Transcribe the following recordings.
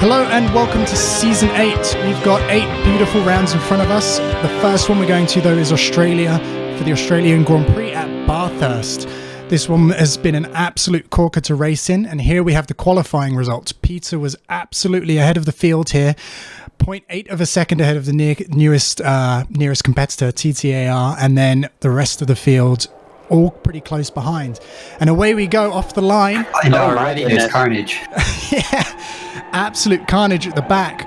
Hello and welcome to Season 8. We've got 8 beautiful rounds in front of us. The first one we're going to, though, is Australia for the Australian Grand Prix at Bathurst. This one has been an absolute corker to race in, and here we have the qualifying results. Pytr was absolutely ahead of the field here, 0.8 of a second ahead of the nearest competitor, TTAR, and then the rest of the field all pretty close behind. And away we go off the line. I know already, there's carnage. Yeah, absolute carnage at the back.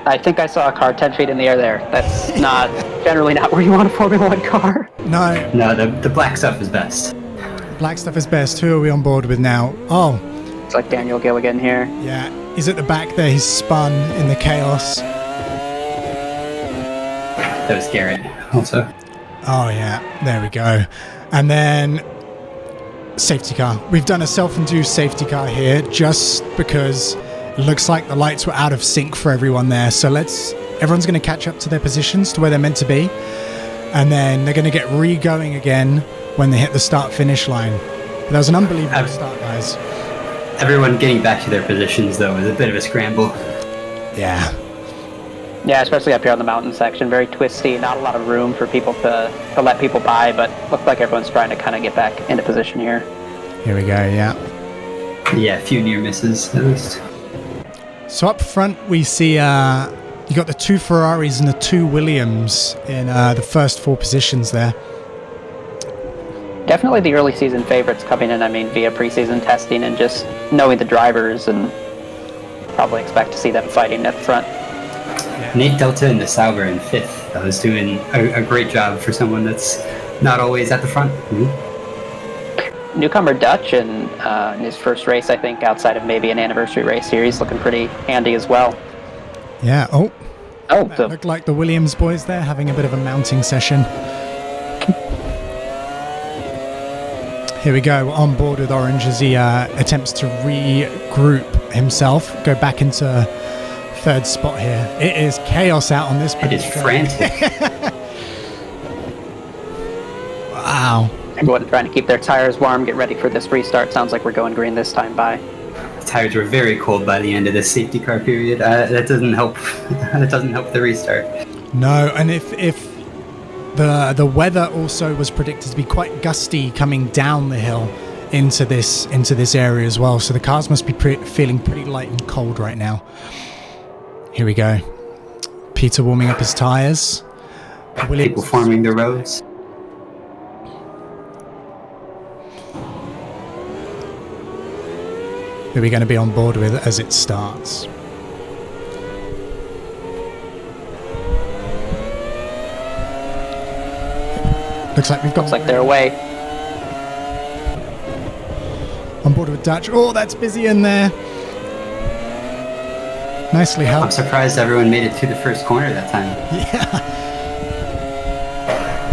I think I saw a car 10 feet in the air there. That's not generally not where you want a Formula 1 car. No, the black stuff is best. Black stuff is best. Who are we on board with now? Oh, it's like Daniel Gilligan here. Yeah, he's at the back there. He's spun in the chaos. That was Garrett also. Oh yeah, there we go. And then safety car. We've done a self-induced safety car here just because it looks like the lights were out of sync for everyone there. So everyone's going to catch up to their positions to where they're meant to be. And then they're going to get re-going again when they hit the start-finish line. But that was an unbelievable start, guys. Everyone getting back to their positions, though, is a bit of a scramble. Yeah. Yeah, especially up here on the mountain section. Very twisty, not a lot of room for people to let people by, but looked like everyone's trying to kind of get back into position here. Here we go, yeah. Yeah, a few near misses, at least. So up front, we see you got the 2 Ferraris and the 2 Williams in the first 4 positions there. Definitely the early season favorites coming in, via preseason testing and just knowing the drivers, and probably expect to see them fighting at the front. Yeah. Nate Delta in the Sauber in 5th. That was doing a great job for someone that's not always at the front. Mm-hmm. Newcomer Dutch in his first race, I think, outside of maybe an anniversary race here. He's looking pretty handy as well. Yeah, that looked like the Williams boys there having a bit of a mounting session. Here we go, on board with Orange as he attempts to regroup himself, go back into 3rd spot here. It is chaos out on this pitch. It is frantic. Wow. Everyone trying to keep their tires warm, get ready for this restart. Sounds like we're going green this time by. The tires were very cold by the end of this safety car period. That doesn't help. That doesn't help the restart. No, and if the weather also was predicted to be quite gusty coming down the hill into this area as well, so the cars must be feeling pretty light and cold right now. Here we go. Pytr warming up his tires. People forming the rows. Who are we going to be on board with as it starts? Looks like they're away. On board with Dutch. Oh, that's busy in there. Nicely helped. I'm surprised everyone made it to the first corner that time. Yeah.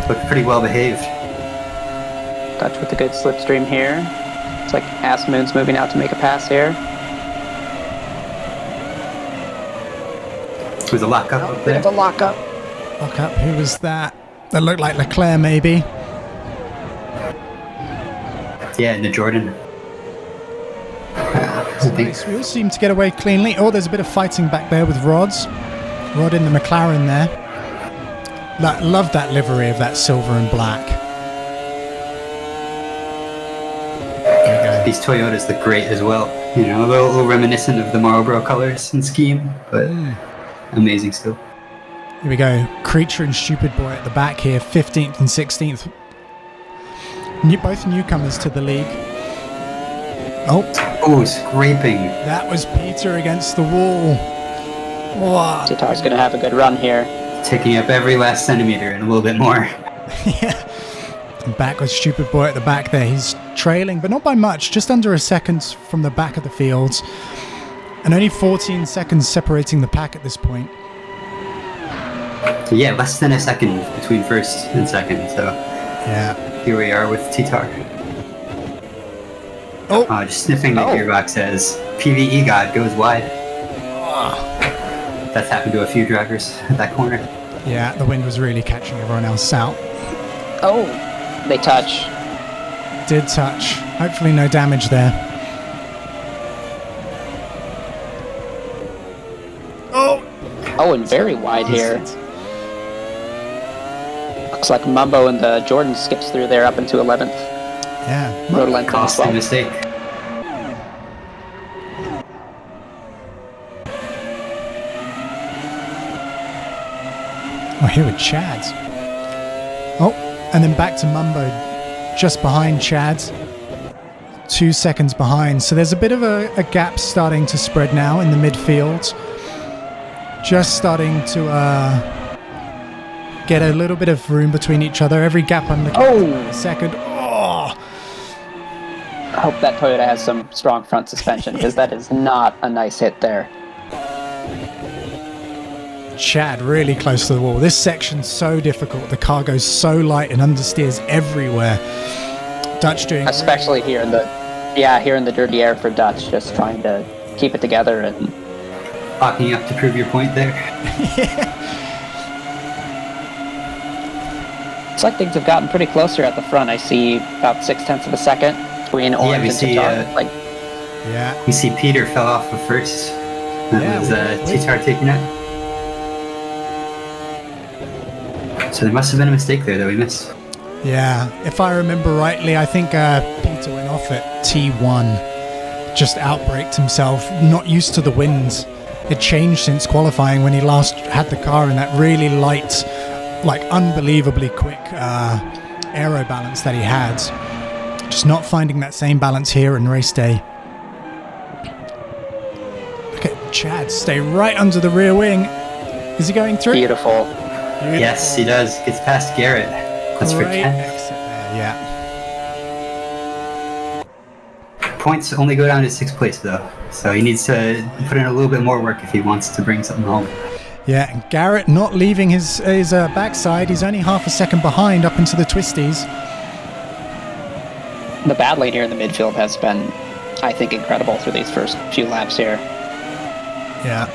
Looked pretty well behaved. Dutch with a good slipstream here. It's like Asmoon's moving out to make a pass here. It was a lockup up there. There's a lockup. Lockup. Who was that? That looked like Leclerc, maybe. Yeah, in the Jordan. Nice. We all seem to get away cleanly. Oh, there's a bit of fighting back there with Rods. Rod in the McLaren there. Love that livery of that silver and black. These Toyotas look great as well. You know, a little reminiscent of the Marlboro colors and scheme, but amazing still. Here we go. Creature and Stupid Boy at the back here, 15th and 16th. Both newcomers to the league. Oh, scraping. That was Pytr against the wall. Wow. TTAR's going to have a good run here. Taking up every last centimeter and a little bit more. Yeah. And back with Stupid Boy at the back there. He's trailing, but not by much. Just under a second from the back of the field. And only 14 seconds separating the pack at this point. Yeah, less than a second between first and second. So yeah, here we are with TTAR. Just sniffing the gearbox as PVE God goes wide. That's happened to a few drivers at that corner. Yeah, the wind was really catching everyone else out. Oh, they touch. Did touch. Hopefully no damage there. Oh, and very wide here. Looks like Mumbo and the Jordan skips through there up into 11th. Yeah. Road length Costly mistake. Oh, here with Chad. Oh, and then back to Mumbo, just behind Chad. 2 seconds behind. So there's a bit of a gap starting to spread now in the midfield. Just starting to get a little bit of room between each other. Every gap I'm looking at a second. Oh! I hope that Toyota has some strong front suspension, because that is not a nice hit there. Chad really close to the wall. This section's so difficult. The car goes so light and understeers everywhere. Dutch doing especially here in the dirty air for Dutch, just trying to keep it together and Locking up to prove your point there. It's like things have gotten pretty closer at the front. I see about 0.6 of a second between Orange and TTAR. We see Pytr fell off the first. That was TTAR taking it. So there must have been a mistake there that we missed. Yeah, if I remember rightly, I think Pytr went off at T1. Just outbraked himself, not used to the winds. It changed since qualifying when he last had the car in that really light, like unbelievably quick aero balance that he had. Just not finding that same balance here in race day. Look at Chad stay right under the rear wing. Is he going through? Beautiful. Yes, he does. Gets past Garrett. That's for 10. Exit there, yeah. Points only go down to 6th place though, so he needs to put in a little bit more work if he wants to bring something home. Yeah, and Garrett not leaving his backside. He's only half a second behind up into the twisties. The bad lane here in the midfield has been, I think, incredible through these first few laps here. Yeah.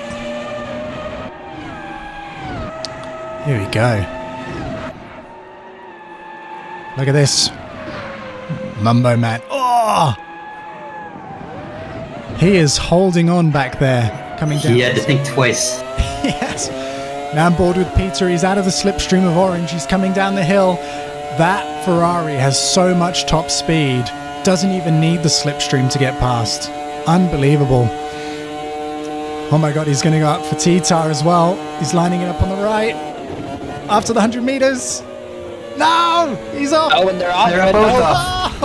Here we go. Look at this. Mumboman. Oh! He is holding on back there. Coming down. He had to think twice. Yes. Now on board with Pytr. He's out of the slipstream of Orange. He's coming down the hill. That Ferrari has so much top speed. Doesn't even need the slipstream to get past. Unbelievable. Oh my god, he's going to go up for TTAR as well. He's lining it up on the right. After the 100 meters. No! He's off! Oh, and they're off. They're both off.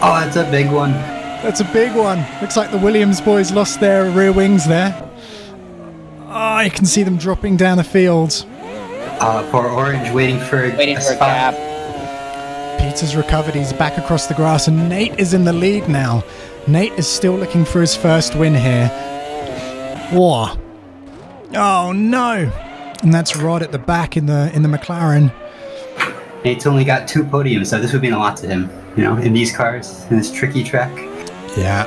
Oh, that's a big one. That's a big one. Looks like the Williams boys lost their rear wings there. Oh, you can see them dropping down the field. Poor Orange waiting for a gap. Pytr's recovered. He's back across the grass, and Nate is in the lead now. Nate is still looking for his first win here. Whoa. Oh no. And that's Rod at the back in the McLaren. Nate's only got 2 podiums, so this would mean a lot to him, you know, in these cars, in this tricky track. Yeah.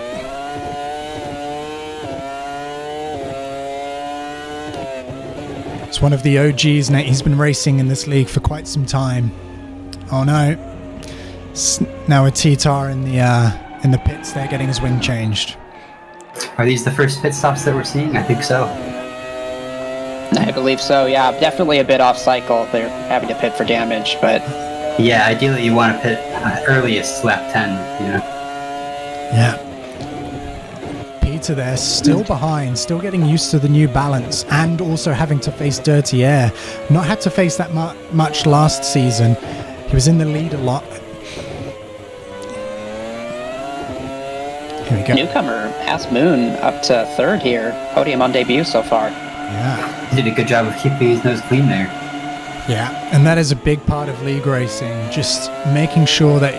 It's one of the OGs, Nate. He's been racing in this league for quite some time. Oh no. Now a TTAR in the pits there, getting his wing changed. Are these the first pit stops that we're seeing? I think so. I believe so, yeah. Definitely a bit off cycle. They're having to pit for damage, but... Yeah, ideally you want to pit earliest lap 10, you know? Yeah. Pytr there, still behind, still getting used to the new balance, and also having to face dirty air. Not had to face that much last season. He was in the lead a lot. Here we go. Newcomer, Ass Moon, up to 3rd here. Podium on debut so far. Yeah. He did a good job of keeping his nose clean there. Yeah, and that is a big part of league racing. Just making sure that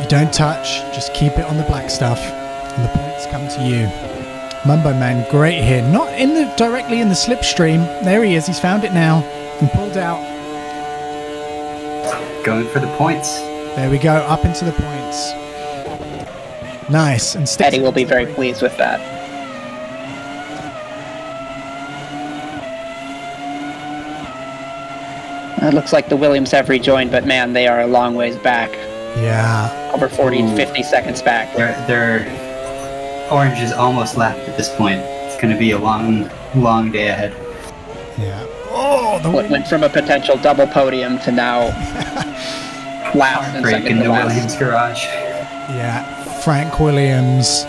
you don't touch, just keep it on the black stuff, and the points come to you. Mumboman, great here. Not directly in the slipstream. There he is. He's found it now and pulled out. Going for the points. There we go, up into the points. Nice. And Eddie will be very pleased with that. It looks like the Williams have rejoined, but man, they are a long ways back. Yeah. Over 40, 50 seconds back. Their Orange is almost lapped at this point. It's going to be a long, long day ahead. Yeah. Oh, the Went from a potential double podium to now last and break second in to the last. Williams garage. Yeah, Frank Williams.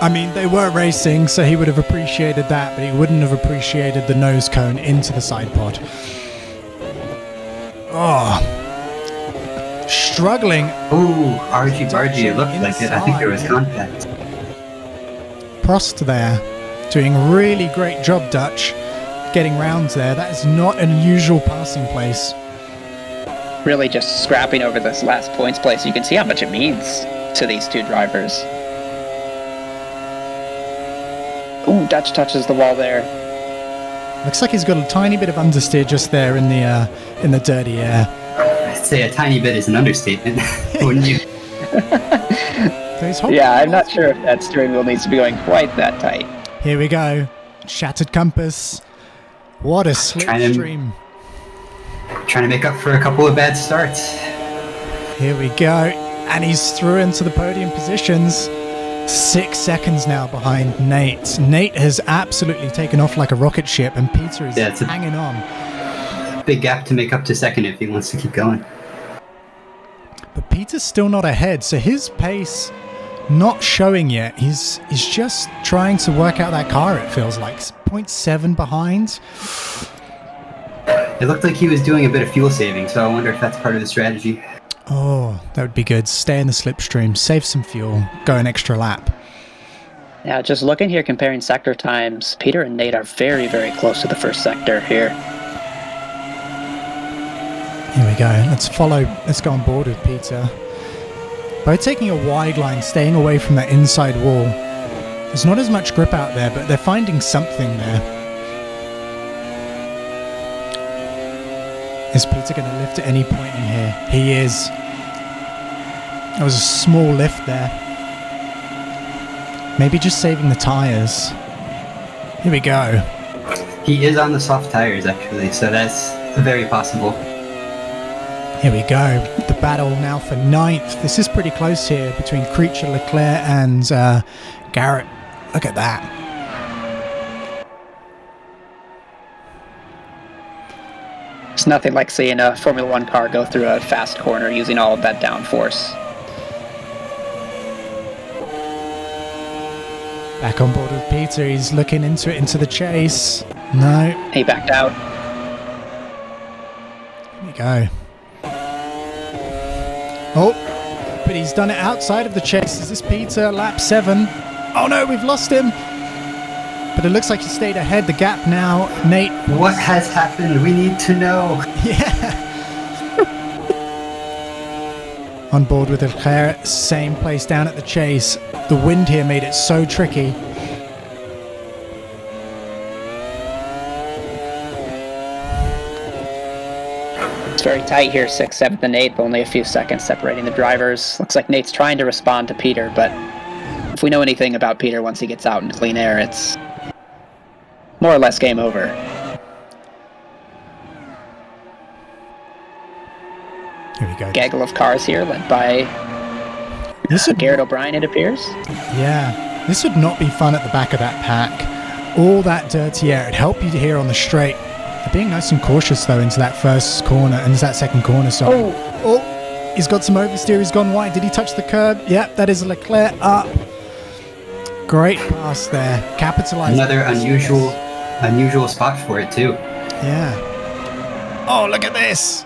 I mean, they were racing, so he would have appreciated that, but he wouldn't have appreciated the nose cone into the side pod. Oh. Struggling. Ooh, argy-bargy, it looked like it. I think there was contact. Prost there, doing a really great job, Dutch, getting rounds there. That is not an unusual passing place. Really just scrapping over this last points place. You can see how much it means to these two drivers. Ooh, Dutch touches the wall there. Looks like he's got a tiny bit of understeer just there in the dirty air. I'd say a tiny bit is an understatement, wouldn't you? Yeah, I'm not sure if that steering wheel needs to be going quite that tight. Here we go. Shattered compass. What a slipstream. Trying to make up for a couple of bad starts. Here we go. And he's through into the podium positions. 6 seconds now behind Nate. Nate has absolutely taken off like a rocket ship, and Pytr is hanging on. Big gap to make up to second if he wants to keep going. But Pytr's still not ahead, so his pace not showing yet. He's just trying to work out that car, it feels like. 0.7 behind. It looked like he was doing a bit of fuel saving, so I wonder if that's part of the strategy. Oh, that would be good. Stay in the slipstream, save some fuel, go an extra lap. Yeah, just looking here, comparing sector times, Pytr and Nate are very, very close to the first sector here. Here we go. Let's go on board with Pytr. By taking a wide line, staying away from that inside wall. There's not as much grip out there, but they're finding something there. Is Pytr going to lift at any point in here? He is. That was a small lift there. Maybe just saving the tyres. Here we go. He is on the soft tyres, actually, so that's very possible. Here we go. The battle now for 9th. This is pretty close here between Creature, Leclerc and Garrett. Look at that. It's nothing like seeing a Formula One car go through a fast corner using all of that downforce. Back on board with Pytr. He's looking into the chase. No. He backed out. Here we go. Oh, but he's done it outside of the chase. Is this Pytr? Lap 7. Oh no, we've lost him. But it looks like he stayed ahead. The gap now, Nate. What has happened? We need to know. Yeah. On board with Leclerc, same place down at the chase. The wind here made it so tricky. It's very tight here, 6th, 7th, and 8th. Only a few seconds separating the drivers. Looks like Nate's trying to respond to Pytr, but if we know anything about Pytr once he gets out into clean air, it's more or less game over. Here we go. Gaggle of cars here, led by Garrett O'Brien, it appears. Yeah, this would not be fun at the back of that pack. All that dirty air. It'd help you here on the straight. They're being nice and cautious, though, into that first corner, into that second corner. So, oh, he's got some oversteer. He's gone wide. Did he touch the curb? Yep, that is Leclerc up. Great pass there. Capitalizing. Another unusual spot for it, too. Yeah. Oh, look at this.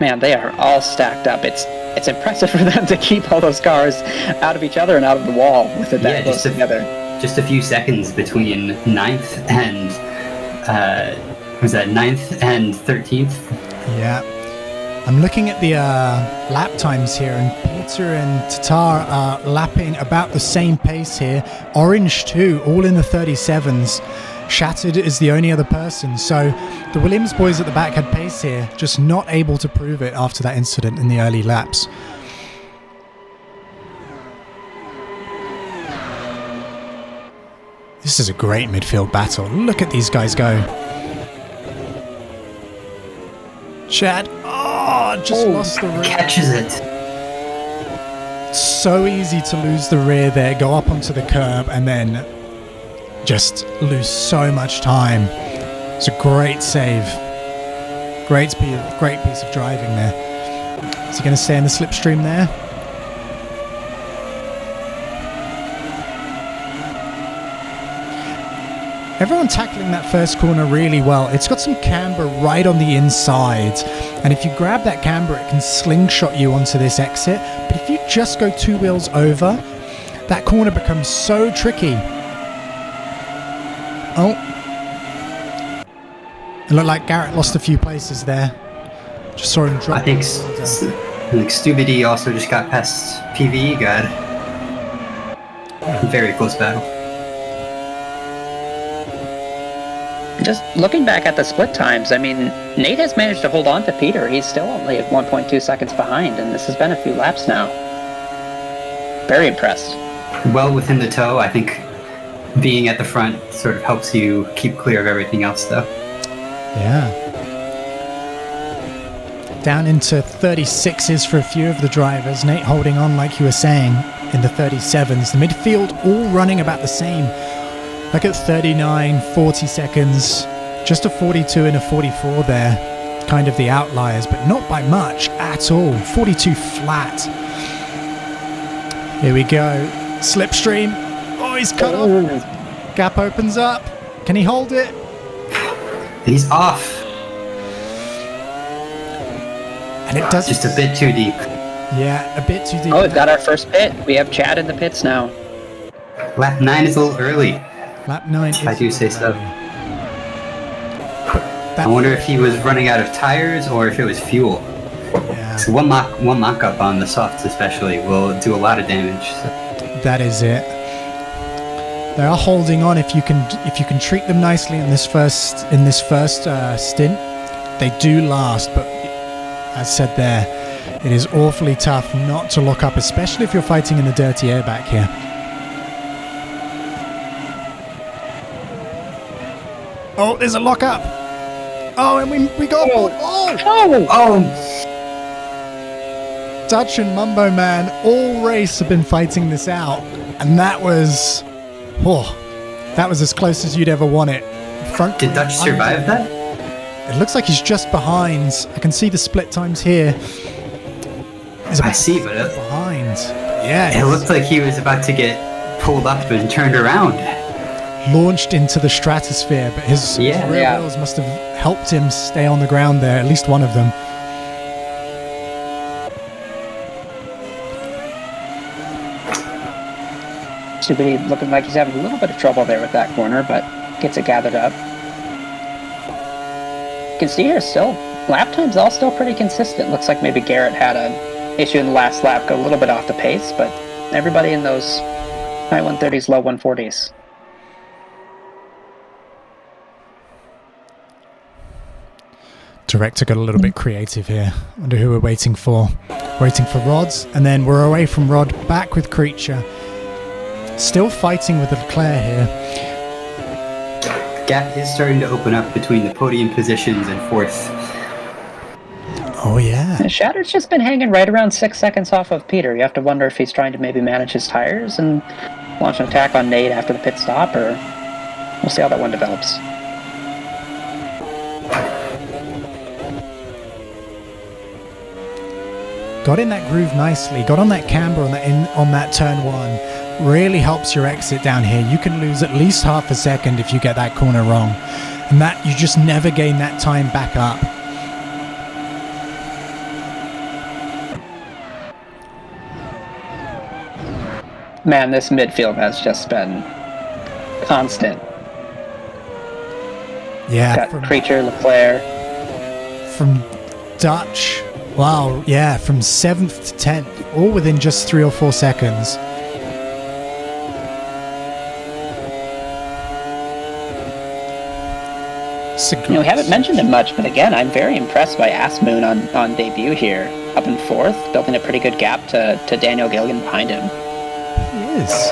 Man, they are all stacked up. It's impressive for them to keep all those cars out of each other and out of the wall with it that close together. Just a few seconds between 9th and 9th and 13th. Yeah. I'm looking at the lap times here, and Pytr and TTAR are lapping about the same pace here. Orange too, all in the 37s. Shattered is the only other person, so the Williams boys at the back had pace here, just not able to prove it after that incident in the early laps. This is a great midfield battle. Look at these guys go. Chad, just lost the room. Catches it. so easy to lose the rear there, go up onto the curb, and then just lose so much time. It's a great save. Great piece of driving there. Is he going to stay in the slipstream there? Everyone tackling that first corner really well. It's got some camber right on the inside, and if you grab that camber, it can slingshot you onto this exit. But if you just go 2 wheels over, that corner becomes so tricky. Oh. It looked like Garrett lost a few places there. Just saw him drop. I think Stubity also just got past PVE God. Very close battle. Just looking back at the split times, I mean, Nate has managed to hold on to Pytr. He's still only at 1.2 seconds behind, and this has been a few laps now. Very impressed. Well within the tow. I think being at the front sort of helps you keep clear of everything else, though. Yeah. Down into 36s for a few of the drivers. Nate holding on, like you were saying, in the 37s. The midfield all running about the same. Like at 39, 40 seconds. Just a 42 and a 44 there. Kind of the outliers, but not by much at all. 42 flat. Here we go. Slipstream. Oh, he's cut off. Gap opens up. Can he hold it? He's off. And it does just a bit too deep. Yeah, a bit too deep. Oh, we've got our first pit. We have Chad in the pits now. Lap 9 is a little early. Lap 9 I do say so. I wonder if he was running out of tires or if it was fuel. Yeah. So one mock-up on the softs especially will do a lot of damage. So. That is it. They are holding on. If you can treat them nicely in this first stint, they do last. But as said there, it is awfully tough not to look up, especially if you're fighting in the dirty air back here. Oh, there's a lock-up. Oh, and we got... Oh! Dutch and Mumboman all race have been fighting this out. And that was... Oh, that was as close as you'd ever want it. Did Dutch survive that? It looks like he's just behind. I can see the split times here. I see, but behind. Yeah. It looked like he was about to get pulled up and turned around. Launched into the stratosphere, but his rear wheels must have helped him stay on the ground there, at least one of them. Stupidity looking like he's having a little bit of trouble there with that corner, but gets it gathered up. You can see here still, lap time's all still pretty consistent. Looks like maybe Garrett had an issue in the last lap, got a little bit off the pace, but everybody in those high 130s, low 140s. Director got a little bit creative here. Wonder who we're waiting for. Waiting for Rods, and then we're away from Rod, back with Creature. Still fighting with Leclerc here. The gap is starting to open up between the podium positions and fourth. Oh, yeah. Shatter's just been hanging right around 6 seconds off of Pytr. You have to wonder if he's trying to maybe manage his tires and launch an attack on Nate after the pit stop, or we'll see how that one develops. Got in that groove nicely, got on that camber on that turn 1. Really helps your exit down here. You can lose at least half a second if you get that corner wrong. And that you just never gain that time back up. Man, this midfield has just been constant. Yeah. Got Creature, Leclerc. From Dutch. Wow, yeah, from 7th to 10th, all within just 3 or 4 seconds. We haven't mentioned him much, but again, I'm very impressed by Asmoon on debut here. Up in 4th, building a pretty good gap to Daniel Gilligan behind him. He is.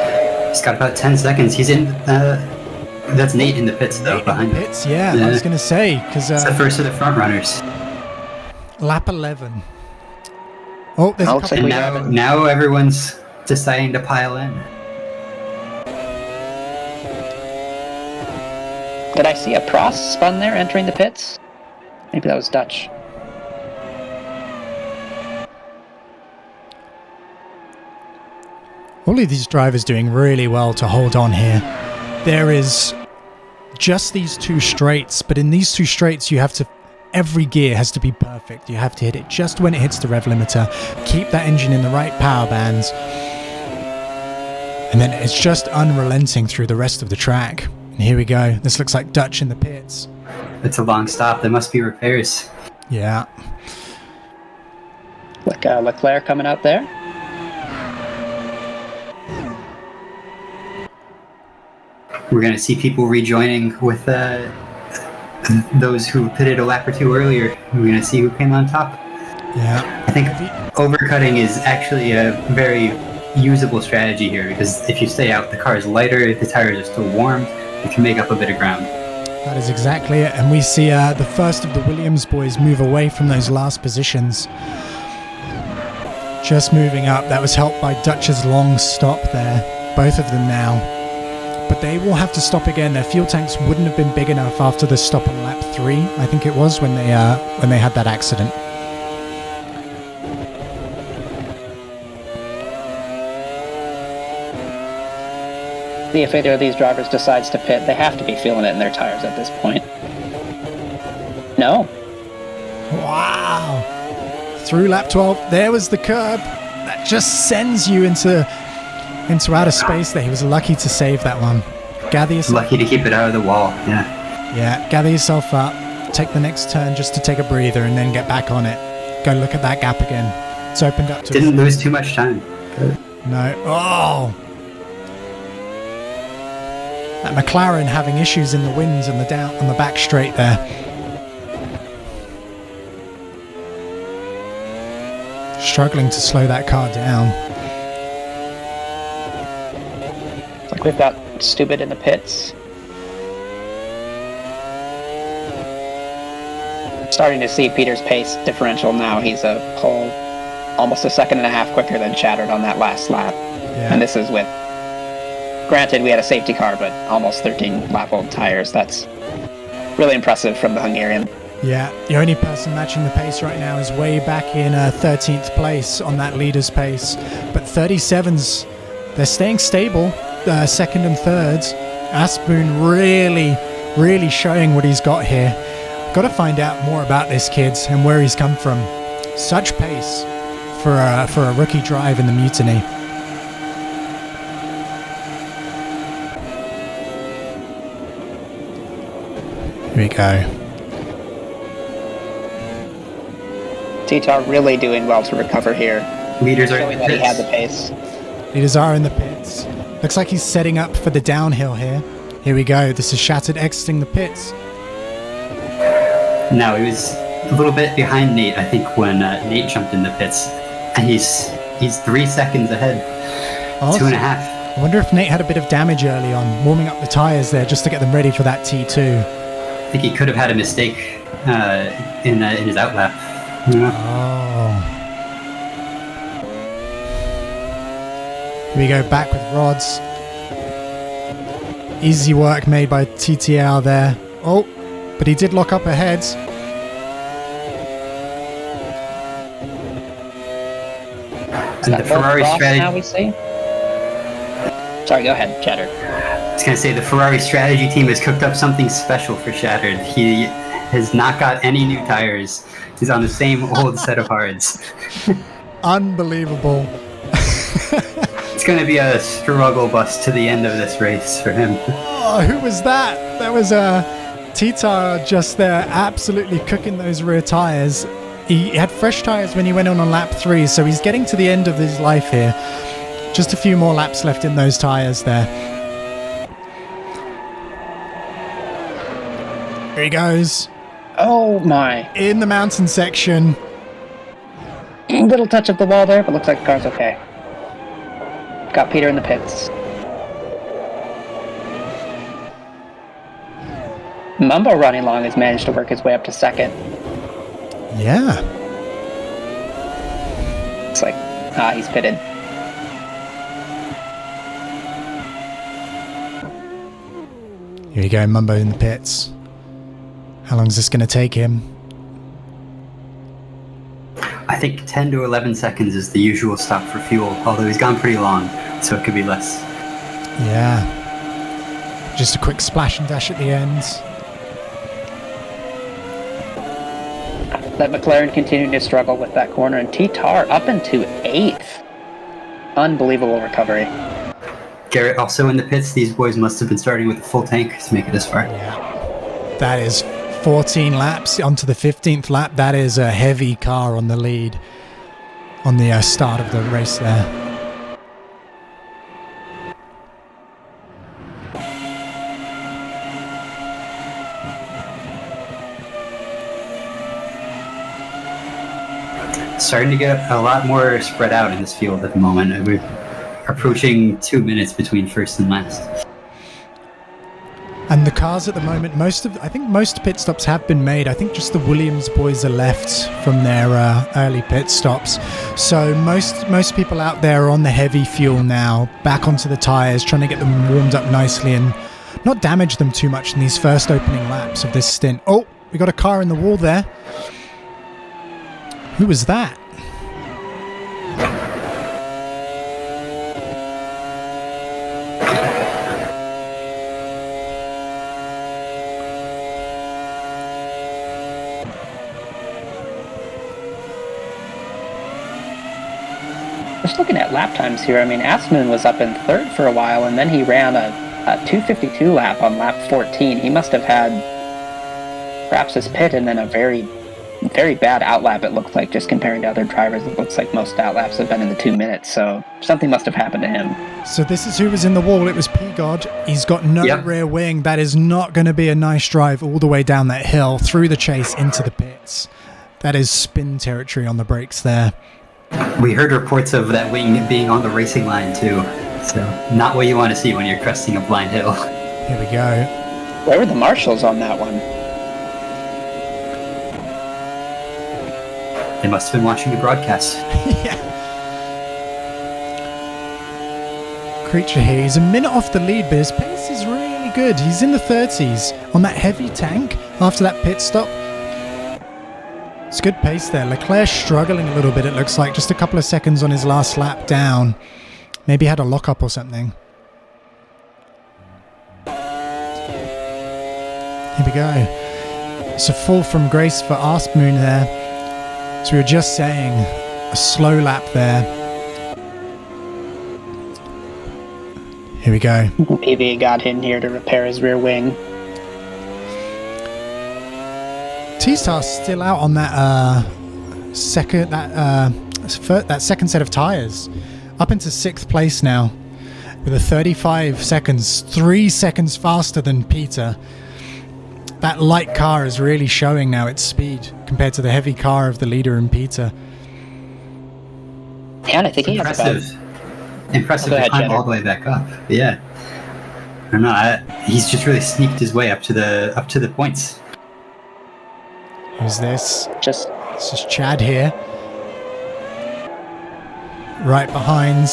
He's got about 10 seconds. He's in... that's Nate in the pits, though, behind him. Pits, yeah, I was going to say, because... it's the first of the front runners. Lap 11. Oh, there's a couple and now everyone's deciding to pile in. Did I see a Prost spun there entering the pits? Maybe that was Dutch. All of these drivers doing really well to hold on here. There is just these two straights, but in these two straights you have to, every gear has to be perfect. You have to hit it just when it hits the rev limiter, keep that engine in the right power bands, and then it's just unrelenting through the rest of the track. And here we go. This looks like Dutch in the pits. It's a long stop. There must be repairs. Yeah. Leclerc coming out there. We're going to see people rejoining with those who pitted a lap or two earlier. We're going to see who came on top. Yeah. I think overcutting is actually a very usable strategy here, because if you stay out, the car is lighter, the tires are still warm, you can make up a bit of ground. That is exactly it. And we see the first of the Williams boys move away from those last positions. Just moving up. That was helped by Dutch's long stop there. Both of them now. But they will have to stop again. Their fuel tanks wouldn't have been big enough after the stop on lap 3, I think it was, when they had that accident. See if either of these drivers decides to pit. They have to be feeling it in their tires at this point. No. Wow. Through lap 12. There was the curb. That just sends you into outer space there. He was lucky to save that one. Gather yourself. Lucky to keep it out of the wall, yeah. Yeah, gather yourself up. Take the next turn just to take a breather and then get back on it. Go look at that gap again. It's opened up to Didn't lose too much time. Good. No. Oh! That McLaren having issues in the winds and on the back straight there. Struggling to slow that car down. Like we've got Stupid in the pits. Starting to see Peter's pace differential now. He's a whole almost a second and a half quicker than Shattered on that last lap. Yeah. And this is with, granted we had a safety car, but almost 13 lap old tires. That's really impressive from the Hungarian. Yeah, the only person matching the pace right now is way back in 13th place on that leader's pace. But 37s, they're staying stable, second and thirds. Aspoon really showing what he's got here. Got to find out more about this kid and where he's come from. Such pace for a rookie drive in the Mutiny. Here we go. TTAR really doing well to recover here. Leaders are showing in that the he had pits. the pace. Leaders are in the pits. Looks like he's setting up for the downhill here. Here we go. This is Shattered exiting the pits. No, he was a little bit behind Nate, I think, when Nate jumped in the pits. And he's 3 seconds ahead. Awesome. 2.5. I wonder if Nate had a bit of damage early on, warming up the tyres there just to get them ready for that T2. I think he could have had a mistake in his outlap. Yeah. Oh. Here we go, back with rods. Easy work made by TTAR there. Oh, but he did lock up ahead. And the Ferrari strategy. Now we see. Sorry, go ahead, Shattered. I was going to say, the Ferrari strategy team has cooked up something special for Shattered. He has not got any new tires. He's on the same old set of hards. Unbelievable. It's going to be a struggle bus to the end of this race for him. Oh, who was that? That was TTAR just there, absolutely cooking those rear tyres. He had fresh tyres when he went on lap 3, so he's getting to the end of his life here. Just a few more laps left in those tyres there. Here he goes. Oh my. In the mountain section. Little touch of the wall there, but looks like the car's okay. Got Peter in the pits. Mumbo running long has managed to work his way up to second. Yeah. Looks like, he's pitted. Here we go, Mumbo in the pits. How long is this going to take him? I think 10 to 11 seconds is the usual stop for fuel, although he's gone pretty long, so it could be less. Yeah. Just a quick splash and dash at the end. That McLaren continuing to struggle with that corner, and TTAR up into 8th. Unbelievable recovery. Garrett also in the pits. These boys must have been starting with a full tank to make it this far. Yeah. That is 14 laps onto the 15th lap. That is a heavy car on the lead on the start of the race there. Starting to get a lot more spread out in this field at the moment. We're approaching 2 minutes between first and last. And the cars at the moment, I think most pit stops have been made. I think just the Williams boys are left from their early pit stops. So most people out there are on the heavy fuel now, back onto the tyres, trying to get them warmed up nicely and not damage them too much in these first opening laps of this stint. Oh, we got a car in the wall there. Who was that? Just looking at lap times here, I mean, Asmun was up in 3rd for a while, and then he ran a 2:52 lap on lap 14. He must have had perhaps his pit and then a very bad outlap, it looked like, just comparing to other drivers. It looks like most outlaps have been in the 2 minutes, so something must have happened to him. So this is who was in the wall. It was PVE God. He's got no rear wing. That is not going to be a nice drive all the way down that hill, through the chase, into the pits. That is spin territory on the brakes there. We heard reports of that wing being on the racing line too, so not what you want to see when you're cresting a blind hill. Here we go. Where were the marshals on that one? They must have been watching the broadcast. Yeah. Creature here. He's a minute off the lead, but his pace is really good. He's in the 30s on that heavy tank after that pit stop. It's good pace there. Leclerc struggling a little bit, it looks like. Just a couple of seconds on his last lap down. Maybe had a lock-up or something. Here we go. It's a fall from grace for Asmun there. As we were just saying, a slow lap there. Here we go. PVE God in here to repair his rear wing. TTAR's still out on that second set of tyres, up into 6th place now, with a 35 seconds, 3 seconds faster than Pytr. That light car is really showing now its speed compared to the heavy car of the leader in Pytr. Yeah, and I think he has about... Impressive to climb all the way back up. Yeah. I don't know. He's just really sneaked his way up to the points. Who's this? This is Chad here. Right behind.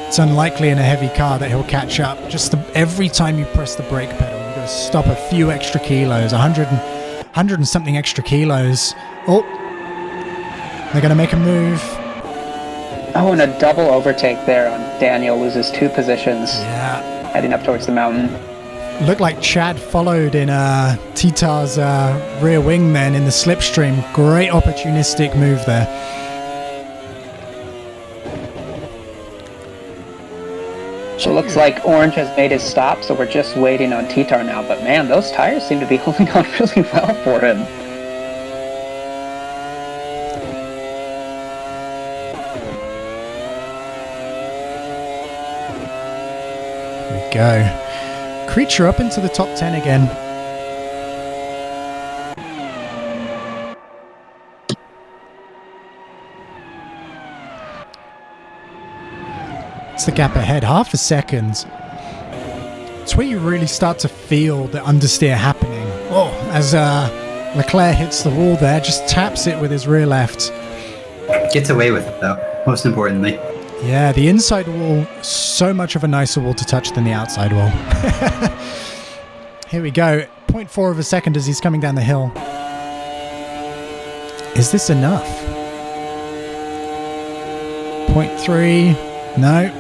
It's unlikely in a heavy car that he'll catch up. Just every time you press the brake pedal, you've got to stop a few extra kilos. 100 and something extra kilos. Oh, they're going to make a move. Oh, and a double overtake there on Daniel. Loses 2 positions. Yeah. Heading up towards the mountain. Looked like Chad followed in TTAR's rear wing then in the slipstream. Great opportunistic move there. So it looks like Orange has made his stop, so we're just waiting on TTAR now. But man, those tires seem to be holding on really well for him. Here we go. Creature up into the top 10 again. It's the gap ahead, half a second. It's where you really start to feel the understeer happening. Oh, as Leclerc hits the wall there, just taps it with his rear left. Gets away with it though, most importantly. Yeah, the inside wall, so much of a nicer wall to touch than the outside wall. Here we go. 0.4 of a second as he's coming down the hill. Is this enough? 0.3. No.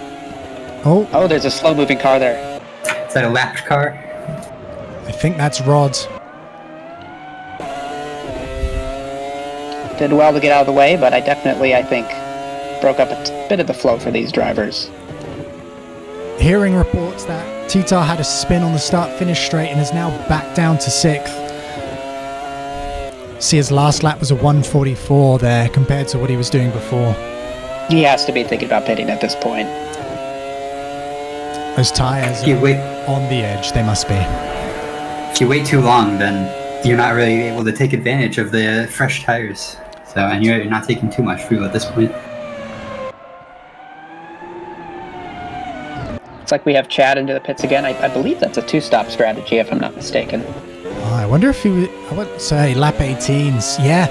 Oh, there's a slow-moving car there. Is that a lapped car? I think that's Rod's. Did well to get out of the way, but I think, broke up a bit of the flow for these drivers. Hearing reports that TTAR had a spin on the start-finish straight and is now back down to 6th. See, his last lap was a 1:44 there compared to what he was doing before. He has to be thinking about pitting at this point. Those tyres are on the edge, they must be. If you wait too long, then you're not really able to take advantage of the fresh tires. So, and you're not taking too much fuel at this point. Looks like we have Chad into the pits again. I believe that's a 2-stop strategy, if I'm not mistaken. Oh, I wonder if he would, I would say lap 18s. Yeah,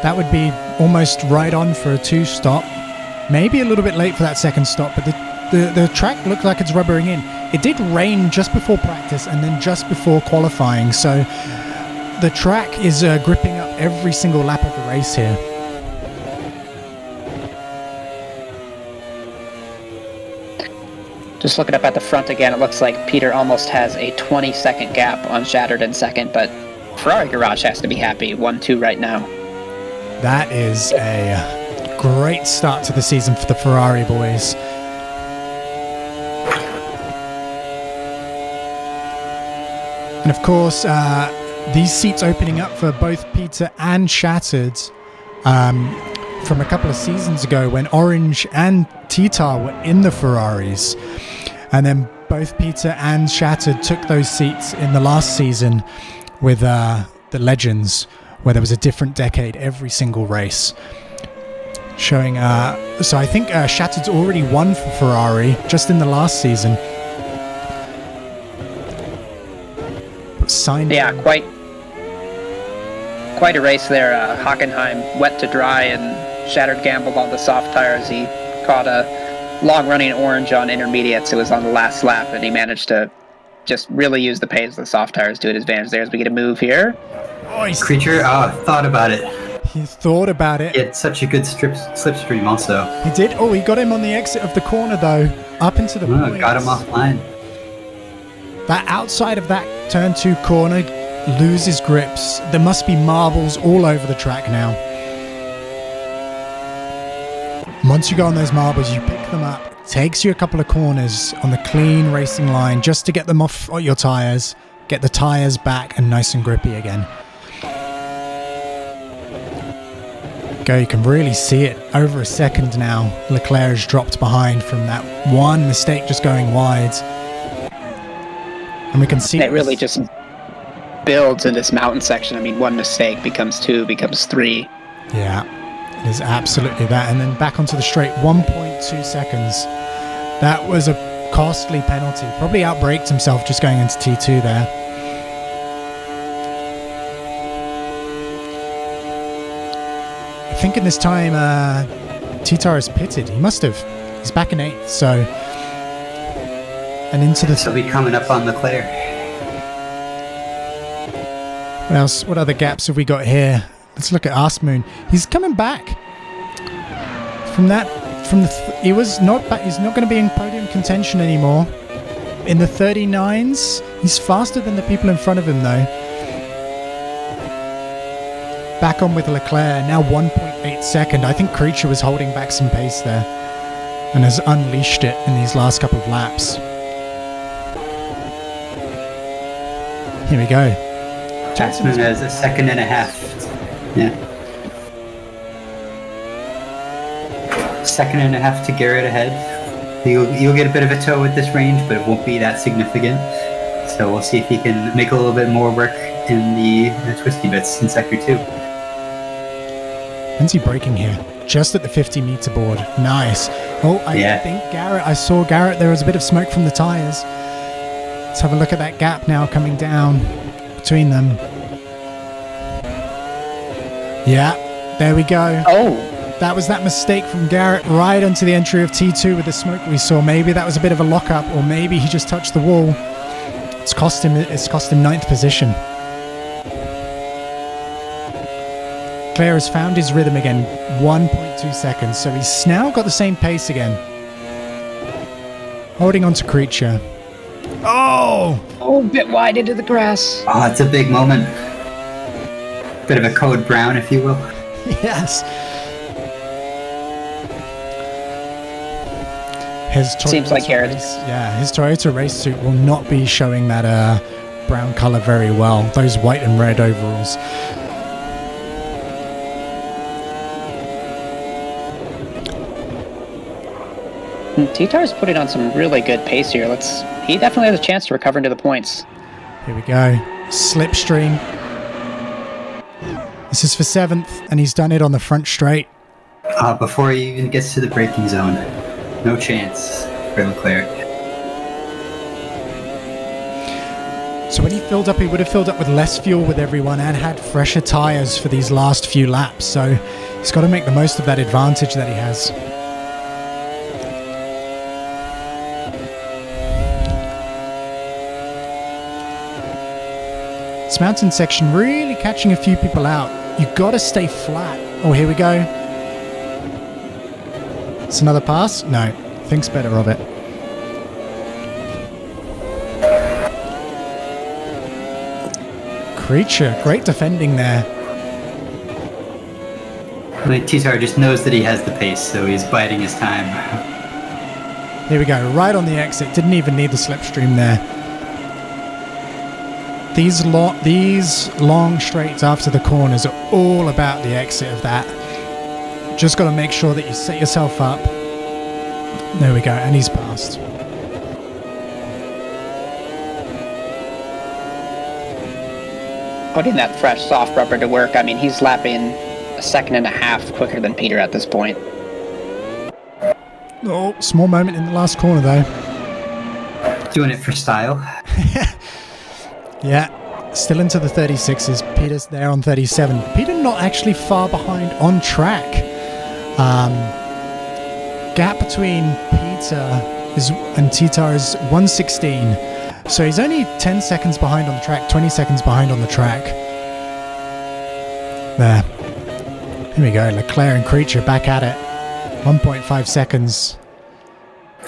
that would be almost right on for a 2-stop. Maybe a little bit late for that second stop, but the track looked like it's rubbering in. It did rain just before practice and then just before qualifying, so the track is gripping up every single lap of the race here. Just looking up at the front again, it looks like Pytr almost has a 20-second gap on Shattered in second, but Ferrari Garage has to be happy. 1-2 right now. That is a great start to the season for the Ferrari boys. And of course, these seats opening up for both Pytr and Shattered from a couple of seasons ago when Orange and TTAR were in the Ferraris. And then both Pytr and Shattered took those seats in the last season with the Legends, where there was a different decade every single race. Showing, so I think Shattered's already won for Ferrari just in the last season. Yeah, quite a race there. Hockenheim wet to dry, and Shattered gambled on the soft tires. He caught a long-running Orange on intermediates. It was on the last lap, and he managed to just really use the pace of the soft tires to his advantage there as we get a move here. Oh, Creature, thought about it. He thought about it. He had such a good slipstream also. He did. Oh, he got him on the exit of the corner, though. Up into the points. Got him offline. That outside of that turn 2 corner loses grips. There must be marbles all over the track now. Once you go on those marbles, you pick them up. It takes you a couple of corners on the clean racing line just to get them off your tyres, get the tyres back and nice and grippy again. Go, you can really see it. Over a second now, Leclerc has dropped behind from that one mistake just going wide. And we can see it really just builds in this mountain section. I mean, one mistake becomes 2, becomes 3. Yeah, it is absolutely that. And then back onto the straight, 1.2 seconds. That was a costly penalty. Probably outbraked himself just going into T2 there. I think in this time, TTAR has pitted. He must have. He's back in 8th, so... And into the... So he'll be coming up on Leclerc. What else? What other gaps have we got here? Let's look at Asmoon. He's coming back. He's not going to be in podium contention anymore. In the 39s, he's faster than the people in front of him, though. Back on with Leclerc, now 1.8 second. I think Creature was holding back some pace there and has unleashed it in these last couple of laps. Here we go. Jackson has a 1.5 seconds. Yeah. 1.5 seconds to Garrett ahead. You'll get a bit of a tow with this range, but it won't be that significant. So we'll see if he can make a little bit more work in the twisty bits in Sector 2. When's he braking here? Just at the 50-meter board. Nice. Oh, I think Garrett... I saw Garrett. There was a bit of smoke from the tyres. Let's have a look at that gap now coming down between them. Yeah, there we go. Oh. That was that mistake from Garrett right onto the entry of T2 with the smoke we saw. Maybe that was a bit of a lockup, or maybe he just touched the wall. It's cost him 9th position. Claire has found his rhythm again, 1.2 seconds, so he's now got the same pace again. Holding on to Creature. Oh! Oh, a bit wide into the grass. Oh, it's a big moment. Bit of a code brown, if you will. Yes. His Toyota Seems like Garrett. his Toyota race suit will not be showing that brown color very well. Those white and red overalls. TTAR's putting on some really good pace here. He definitely has a chance to recover into the points. Here we go. Slipstream. This is for 7th, and he's done it on the front straight. Before he even gets to the braking zone. No chance for Leclerc. So when he filled up, he would have filled up with less fuel with everyone and had fresher tyres for these last few laps. So he's got to make the most of that advantage that he has. This mountain section really catching a few people out. You've got to stay flat. Oh, here we go. It's another pass? No. Thinks better of it. Creature. Great defending there. TTAR just knows that he has the pace, so he's biding his time. Here we go. Right on the exit. Didn't even need the slipstream there. These long straights after the corners are all about the exit of that. Just got to make sure that you set yourself up. There we go, and he's passed. Putting that fresh soft rubber to work, I mean, he's lapping 1.5 seconds quicker than Pytr at this point. Oh, small moment in the last corner though. Doing it for style. Yeah, still into the 36s. Pytr's there on 37. Pytr not actually far behind on track. Gap between Pytr and TTAR is 1:16. So he's only 10 seconds behind on the track, 20 seconds behind on the track. There. Here we go. Leclerc and Creature back at it. 1.5 seconds.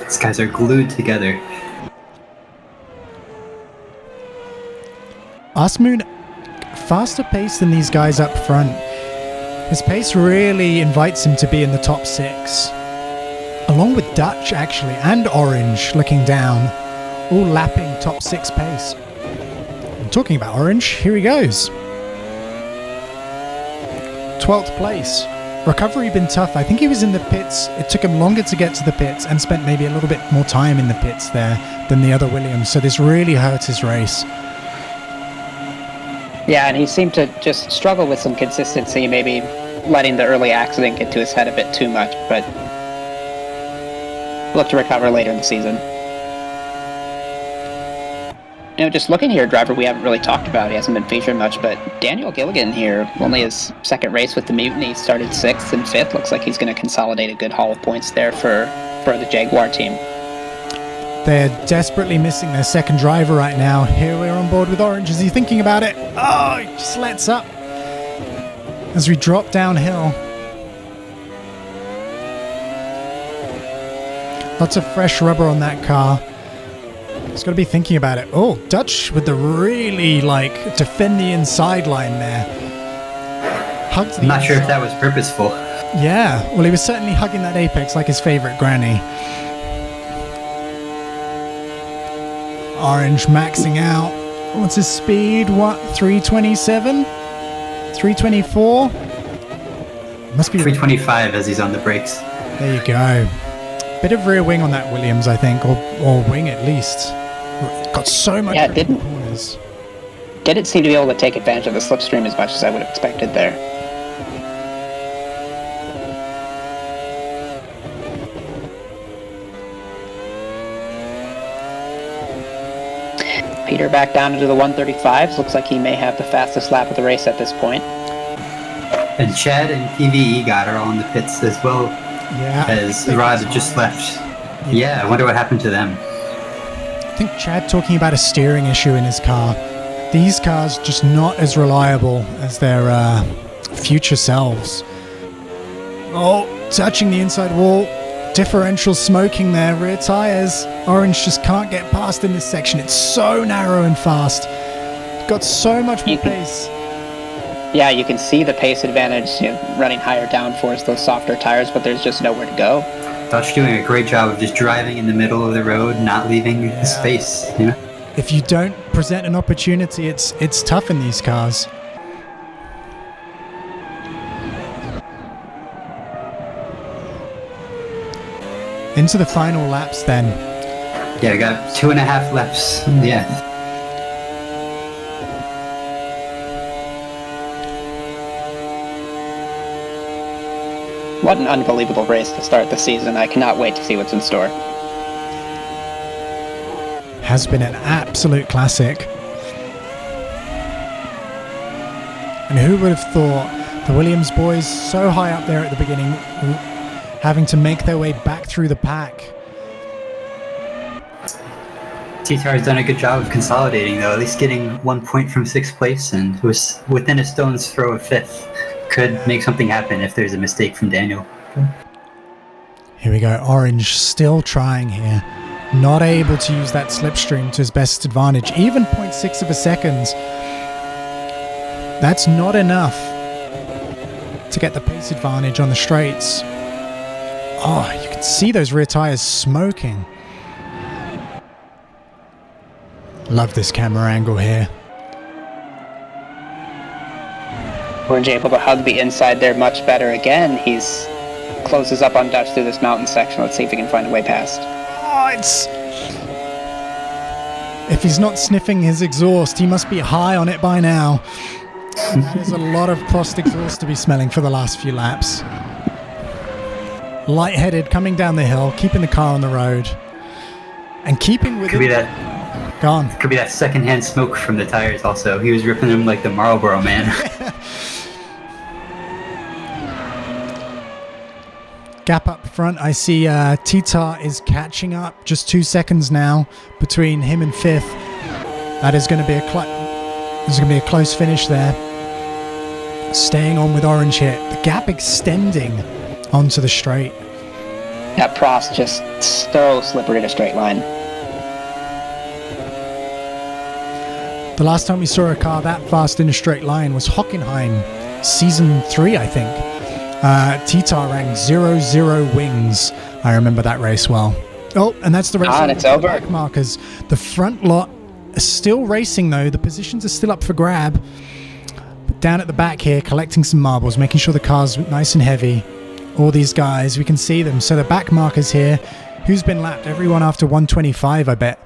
These guys are glued together. Asmoon, faster pace than these guys up front. His pace really invites him to be in the top 6. Along with Dutch, actually, and Orange looking down. All lapping top 6 pace. I'm talking about Orange, here he goes. 12th place. Recovery been tough. I think he was in the pits. It took him longer to get to the pits and spent maybe a little bit more time in the pits there than the other Williams. So this really hurt his race. Yeah, and he seemed to just struggle with some consistency, maybe letting the early accident get to his head a bit too much, but look to recover later in the season. You know, just looking here, a driver we haven't really talked about, he hasn't been featured much, but Daniel Gilligan here, only his second race with the Mutiny, started 6th and 5th. Looks like he's going to consolidate a good haul of points there for the Jaguar team. They're desperately missing their second driver right now. Here we're on board with Orange. Is he thinking about it? Oh, he just lets up as we drop downhill. Lots of fresh rubber on that car. He's got to be thinking about it. Oh, Dutch with the really, defend the inside line there. Hugged the I'm not sure if inside. that was purposeful. Yeah, well, he was certainly hugging that apex like his favorite granny. Orange maxing out. What's his speed? What? 327? 324? Must be 325 as he's on the brakes. There you go. Bit of rear wing on that Williams, I think, or wing at least. Got so much Yeah, it corners. Didn't seem to be able to take advantage of the slipstream as much as I would have expected there. Pytr back down into the 135s. Looks like he may have the fastest lap of the race at this point. And Chad and PVE God are all in the pits as well as Rod just left. Yeah, I wonder what happened to them. I think Chad talking about a steering issue in his car. These cars just not as reliable as their future selves. Oh, touching the inside wall. Differential smoking there, rear tires. Orange just can't get past in this section. It's so narrow and fast. Got so much more pace. Yeah, you can see the pace advantage, running higher downforce, those softer tires, but there's just nowhere to go. Dutch doing a great job of just driving in the middle of the road, not leaving the space. If you don't present an opportunity, it's tough in these cars. Into the final laps then. Yeah, we got 2.5 laps. Yeah. What an unbelievable race to start the season. I cannot wait to see what's in store. Has been an absolute classic. And who would have thought the Williams boys so high up there at the beginning, having to make their way back through the pack. TTAR has done a good job of consolidating, though, at least getting 1 point from 6th place, and was within a stone's throw of 5th. Could make something happen if there's a mistake from Daniel. Here we go, Orange still trying here. Not able to use that slipstream to his best advantage. Even 0.6 of a second. That's not enough to get the pace advantage on the straights. Oh, you can see those rear tires smoking. Love this camera angle here. Orange able to hug the inside there much better again. He's closes up on Dutch through this mountain section. Let's see if he can find a way past. Oh, it's... If he's not sniffing his exhaust, he must be high on it by now. That is a lot of crossed exhaust to be smelling for the last few laps. Lightheaded, coming down the hill, keeping the car on the road. And keeping with Could it... be that... Gone. Could be that secondhand smoke from the tires also. He was ripping them like the Marlboro Man. Gap up front, I see TTAR is catching up. Just 2 seconds now between him and 5th. That is going to be a close finish there. Staying on with Orange here. The gap extending onto the straight. That Prost just so slippery in a straight line. The last time we saw a car that fast in a straight line was Hockenheim, season 3, I think. TTAR ran 0-0 wings. I remember that race well. Oh, and that's the race. And it's over. Back markers. The front lot is still racing though. The positions are still up for grab. But down at the back here, collecting some marbles, making sure the car's nice and heavy. All these guys, we can see them. So the back markers here. Who's been lapped? Everyone after 125, I bet.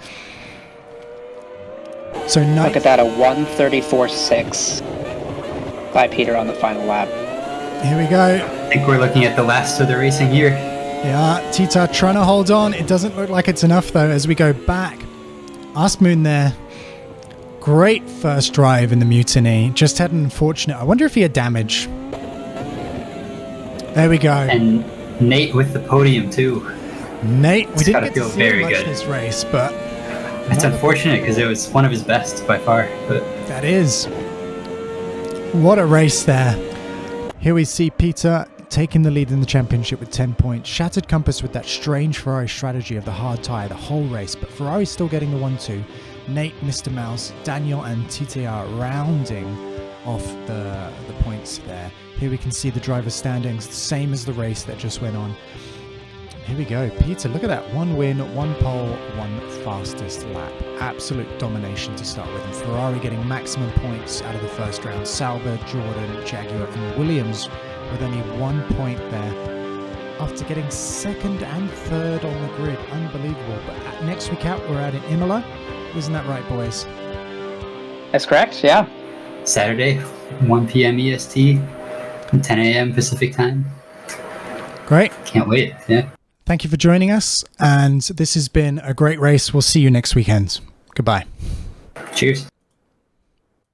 So look at that, a 134.6 by Pytr on the final lap. Here we go. I think we're looking at the last of the racing here. Yeah, TTAR trying to hold on. It doesn't look like it's enough though as we go back. Asmoon there. Great first drive in the Mutiny. Just had an unfortunate... I wonder if he had damage. There we go. And Nate with the podium too. Nate, we didn't get to see very much good. This race, but... It's unfortunate because it was one of his best by far. But that is. What a race there. Here we see Pytr taking the lead in the championship with 10 points. Shattered Compass with that strange Ferrari strategy of the hard tyre the whole race, but Ferrari's still getting the 1-2. Nate, Mr. Mouse, Daniel and TTAR rounding off the points there. Here we can see the driver's standings, the same as the race that just went on. Here we go. Pytr, look at that. 1 win, 1 pole, 1 fastest lap. Absolute domination to start with. And Ferrari getting maximum points out of the first round. Sauber, Jordan, Jaguar and Williams with only 1 point there. After getting 2nd and 3rd on the grid. Unbelievable. But next week out, we're out in Imola. Isn't that right, boys? That's correct, yeah. Saturday, 1 p.m. EST, 10 a.m. Pacific time. Great. Can't wait, yeah. Thank you for joining us, and this has been a great race. We'll see you next weekend. Goodbye. Cheers.